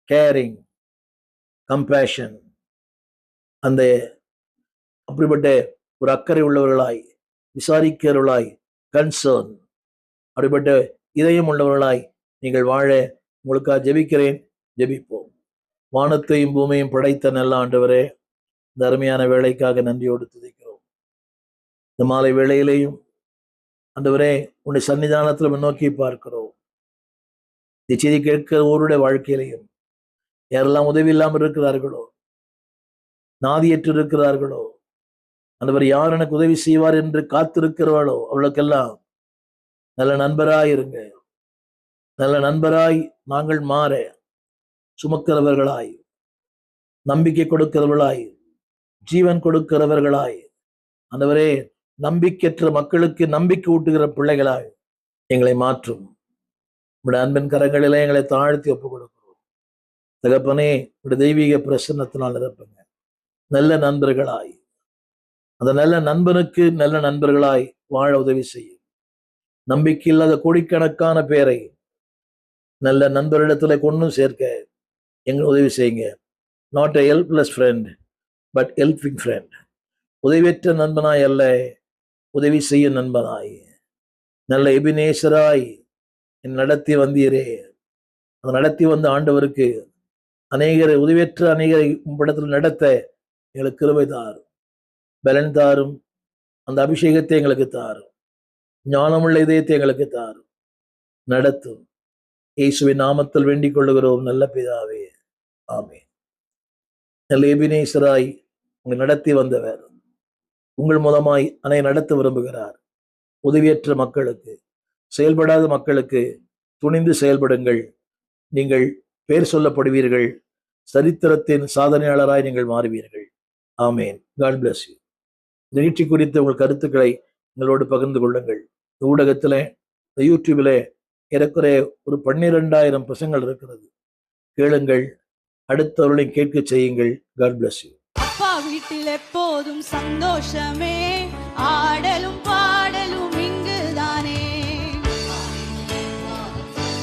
Carrying, compassion, அந்த அப்படிப்பட்ட ஒரு அக்கறை உள்ளவர்களாய், விசாரிக்கிறவர்களாய், கன்சர்ன், அப்படிப்பட்ட இதயம் உள்ளவர்களாய் நீங்கள் வாழ உங்களுக்காக ஜெபிக்கிறேன். ஜெபிப்போம். வானத்தையும் பூமியையும் படைத்த நல்ல ஆண்டவரே, இந்த அருமையான வேலைக்காக நன்றியோடு துதிக்கிறோம். இந்த மாலை வேளையிலேயும் ஆண்டவரே உன்னை சன்னிதானத்தில் முன்னோக்கி பார்க்கிறோம். இந்த செய்தி கேட்கிற ஒருடைய வாழ்க்கையிலையும் யாரெல்லாம் உதவி இல்லாமல் இருக்கிறார்களோ, நாதியற்று இருக்கிறார்களோ, ஆண்டவர் யார் எனக்கு உதவி செய்வார் என்று காத்திருக்கிறவாளோ அவளுக்கெல்லாம் நல்ல நண்பராய் இருங்க. நல்ல நண்பராய் நாங்கள் மாற சுமக்கிறவர்களாய், நம்பிக்கை கொடுக்கிறவர்களாய், ஜீவன் கொடுக்கிறவர்களாய், ஆண்டவரே நம்பிக்கையற்ற மக்களுக்கு நம்பிக்கை ஊட்டுகிற பிள்ளைகளாய் எங்களை மாற்றும். உடைய அன்பின் கரங்களிலே எங்களை தாழ்த்தி ஒப்புக் கொடுக்கிறோம். தகப்பனே, உடைய தெய்வீக பிரசன்னத்தினால் நிரப்புங்க. நல்ல நண்பர்களாய், அந்த நல்ல நண்பனுக்கு நல்ல நண்பர்களாய் வாழ உதவி செய்யும். நம்பிக்கை இல்லாத கோடிக்கணக்கான பேரை நல்ல நண்பரிடத்துல கொண்டு சேர்க்க எங்களை உதவி செய்யுங்க. Not a helpless friend, but helping friend. உதவியற்ற நண்பனாய் அல்ல, உதவி செய்யும் நண்பனாய், நல்ல எபினேசராய் நடத்தி வந்தீரே. அந்த நடத்தி வந்த ஆண்டவருக்கு அநேகரை, உதவியற்ற அநேகரை உங்களிடத்தில் நடத்த எங்களுக்கு கிருபை தாரும், பலன் தாரும். அந்த அபிஷேகத்தை எங்களுக்கு தாரும், ஞானமுள்ள இதயத்தை எங்களுக்கு தாரும், நடத்தும். இயேசுவின் நாமத்தில் வேண்டிக் கொள்ளுகிறோம் நல்ல பிதாவே, ஆமென். நல்ல எபினேசராய் உங்களை நடத்தி வந்தவர் உங்கள் மூலமாய் நடத்த விரும்புகிறார். உதவியற்ற மக்களுக்கு, செயல்படாத மக்களுக்கு துணிந்து செயல்படுங்கள். நீங்கள் பேர் சொல்லப்படுவீர்கள். சரித்திரத்தின் சாதனையாளராய் நீங்கள் மாறுவீர்கள். ஆமேன். God bless you. நிகழ்ச்சி குறித்த உங்கள் கருத்துக்களை எங்களோடு பகிர்ந்து கொள்ளுங்கள். இந்த ஊடகத்தில், இந்த யூடியூபில் ஏறக்குறைய ஒரு 12,000 பிரசங்கள் இருக்கிறது. கேளுங்கள், அடுத்தவர்களை கேட்க செய்யுங்கள். God bless you. அப்பா வீட்டில் எப்போதும் சந்தோஷமே, ஆடலும் பாடலும் இங்குதானே.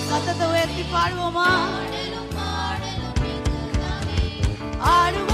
சத்தத்தை உயர்த்தி பாடுவோமா? ஆடும்